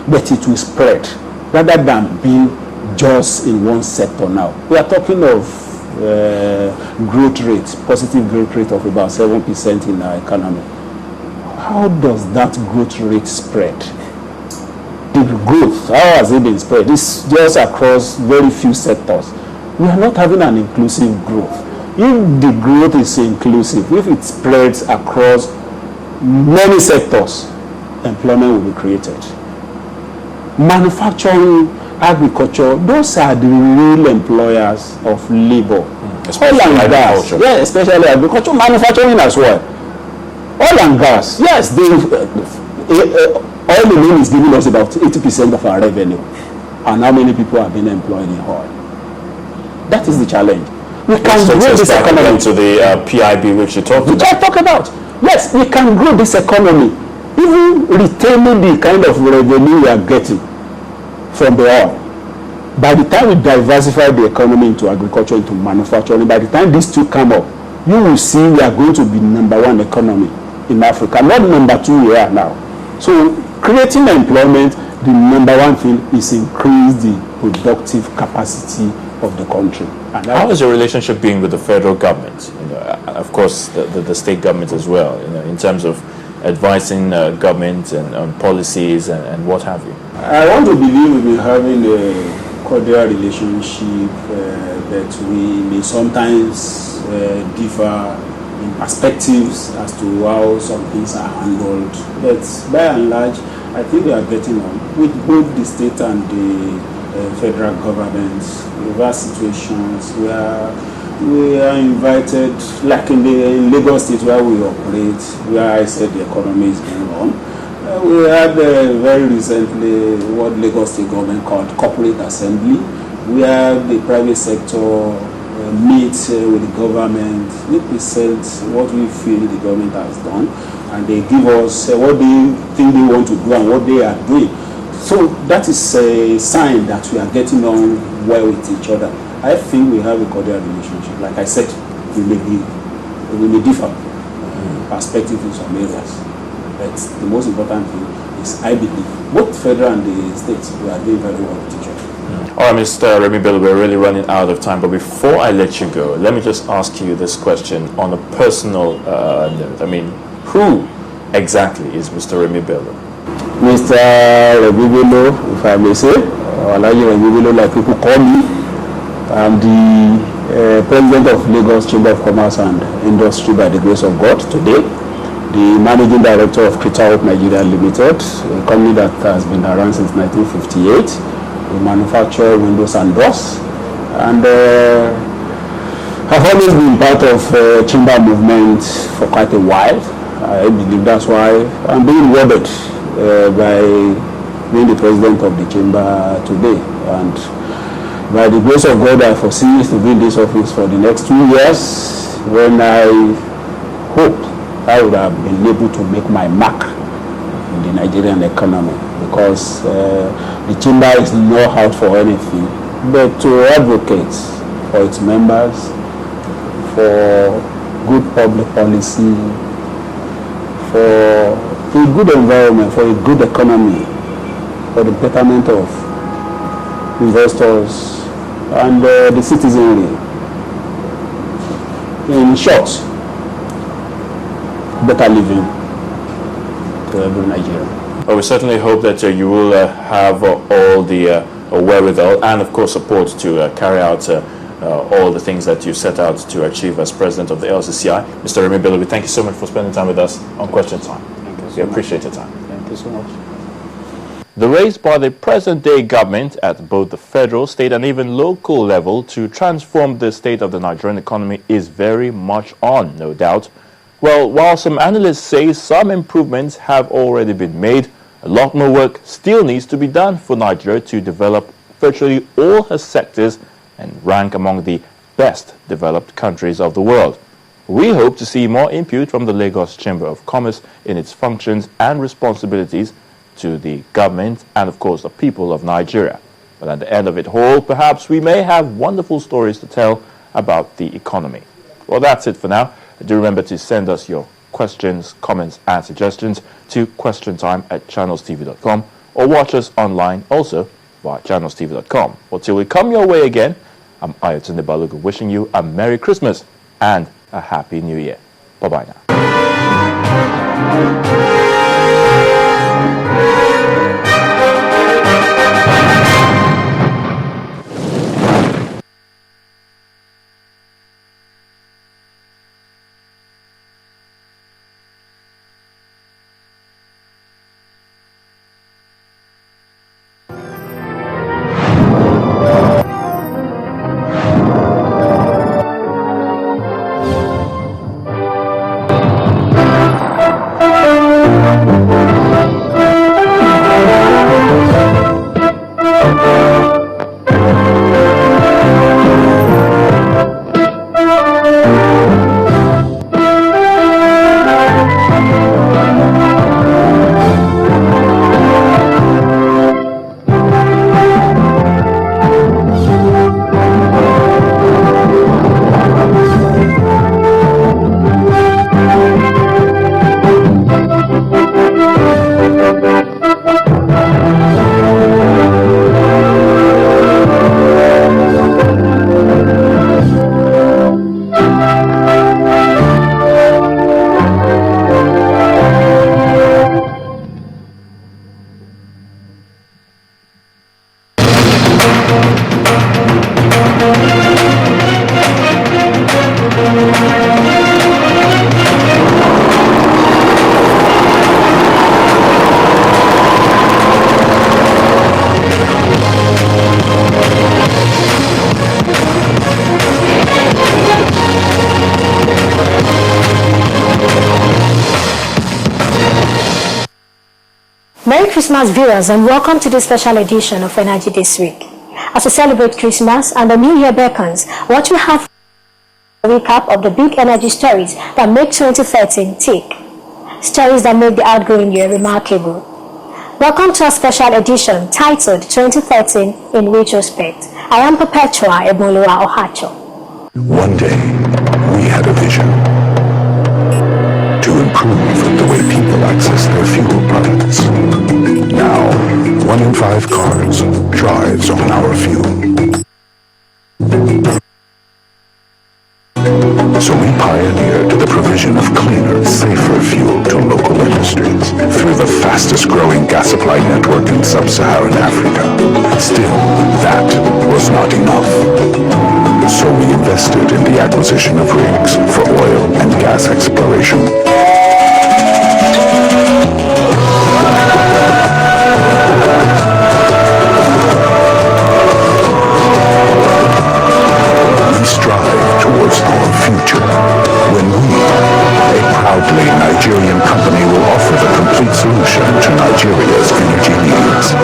but it will spread rather than being just in one sector now. We are talking of growth rate, positive growth rate of about 7% in our economy. How does that growth rate spread? The growth, how has it been spread? It's just across very few sectors. We are not having an inclusive growth. If the growth is inclusive, if it spreads across many sectors, employment will be created. Manufacturing, agriculture, those are the real employers of labor. Oil and gas, yeah, especially agriculture, manufacturing as well. Oil and gas, yes, oil alone is giving us about 80% of our revenue. And how many people have been employed in oil? That is the challenge. We can grow this economy. To the PIB which you talked about. Yes, we can grow this economy, even retaining the kind of revenue we are getting from the oil. By the time we diversify the economy into agriculture, into manufacturing, by the time these two come up, you will see we are going to be number one economy in Africa, not number two we are now. So creating employment, the number one thing is increase the productive capacity of the country. And how is your relationship being with the federal government? Of course, the state government as well, in terms of advising government and on policies and what have you? I want to believe we've been having a cordial relationship, but we may sometimes differ in perspectives as to how some things are handled. But by and large, I think we are getting on with both the state and the federal government. We've had situations where we are invited, like in Lagos State where we operate, where I said the economy is going on. We had very recently what Lagos State government called corporate assembly, where the private sector meets with the government. We present what we feel the government has done, and they give us what they think they want to do and what they are doing. So that is a sign that we are getting on well with each other. I think we have a cordial relationship. Like I said, we may differ perspective in some areas. But the most important thing is, I believe, both federal and the states, we are doing very well with each other. All right, Mr. Remi Bello, we're really running out of time. But before I let you go, let me just ask you this question on a personal note. I mean, who exactly is Mr. Remi Bello? Mr. Remi Bello, if I may say, or Alaji Remi Bello, like people call me, I'm the president of Lagos Chamber of Commerce and Industry by the grace of God today. The managing director of Creta Hope Nigeria Limited, a company that has been around since 1958. We manufacture windows and doors, and I've always been part of chamber movement for quite a while. I believe that's why I'm being rewarded by being the president of the chamber today. And by the grace of God, I foresee to be in this office for the next 2 years, when I hope I would have been able to make my mark in the Nigerian economy, because the chamber is not out for anything but to advocate for its members, for good public policy, for a good environment, for a good economy, for the betterment of investors and the citizenry. In short, better living to every Nigerian. Well, we certainly hope that you will have all the wherewithal and, of course, support to carry out all the things that you set out to achieve as president of the LCCI. Mr. Remi Bello, we thank you so much for spending time with us on Question Time. Thank you so we much. Appreciate your time. Thank you so much. The race by the present-day government at both the federal, state and even local level to transform the state of the Nigerian economy is very much on, no doubt. Well, while some analysts say some improvements have already been made, a lot more work still needs to be done for Nigeria to develop virtually all her sectors and rank among the best developed countries of the world. We hope to see more input from the Lagos Chamber of Commerce in its functions and responsibilities to the government and, of course, the people of Nigeria. But at the end of it all, perhaps we may have wonderful stories to tell about the economy. Well, that's it for now. Do remember to send us your questions, comments and suggestions to questiontime@channelstv.com or watch us online also via channelstv.com. Until we come your way again, I'm Ayotunde Balogun wishing you a Merry Christmas and a Happy New Year. Bye-bye now. Merry Christmas, viewers, and welcome to this special edition of Energy This Week. As we celebrate Christmas and the New Year beckons, what we have a recap of the big energy stories that make 2013 tick. Stories that make the outgoing year remarkable. Welcome to our special edition titled 2013 in Retrospect. I am Perpetua Eboluwa Ohacho. One day, we had a vision to improve the way people access their fuel products. Now, 1 in 5 cars drives on our fuel. So we pioneered the provision of cleaner, safer fuel to local industries through the fastest growing gas supply network in sub-Saharan Africa. Still, that was not enough. So we invested in the acquisition of rigs for oil and gas exploration. We strive towards our future when we, a proudly Nigerian company, will offer the complete solution to Nigeria's energy needs.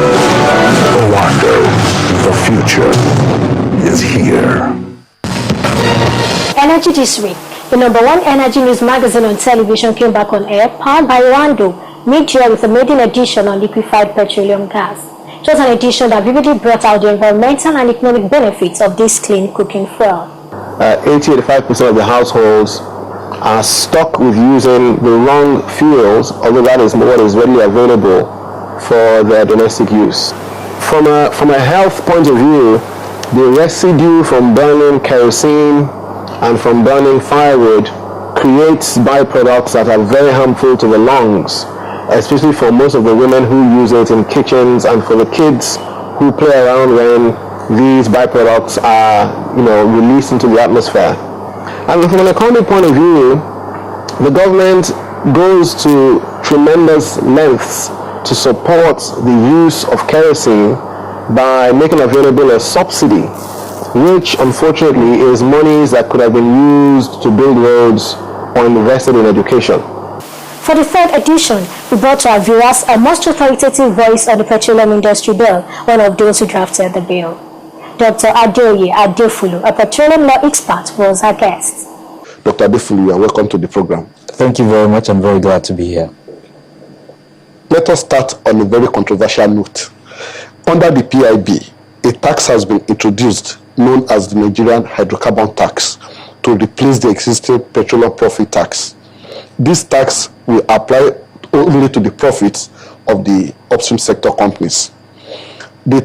Owando, the future is here. Energy This Week, the #1 energy news magazine on television, came back on air, powered by Owando, mid-year with a maiden edition on liquefied petroleum gas. It was an edition that vividly brought out the environmental and economic benefits of this clean cooking fuel. 80-85% of the households are stuck with using the wrong fuels, although that is what is readily available for their domestic use. From a health point of view, the residue from burning kerosene and from burning firewood creates byproducts that are very harmful to the lungs, especially for most of the women who use it in kitchens and for the kids who play around when these byproducts are, released into the atmosphere. And from an economic point of view, the government goes to tremendous lengths to support the use of kerosene by making available a subsidy, which unfortunately is monies that could have been used to build roads or invested in education. For the third edition, we brought to our viewers a most authoritative voice on the petroleum industry bill, one of those who drafted the bill. Dr. Adeoye Adefulu, a petroleum law expert, was our guest. Dr. Adefulu, you are welcome to the program. Thank you very much. I'm very glad to be here. Let us start on a very controversial note. Under the PIB, a tax has been introduced known as the Nigerian hydrocarbon tax to replace the existing petroleum profit tax. This tax will apply only to the profits of the upstream sector companies. They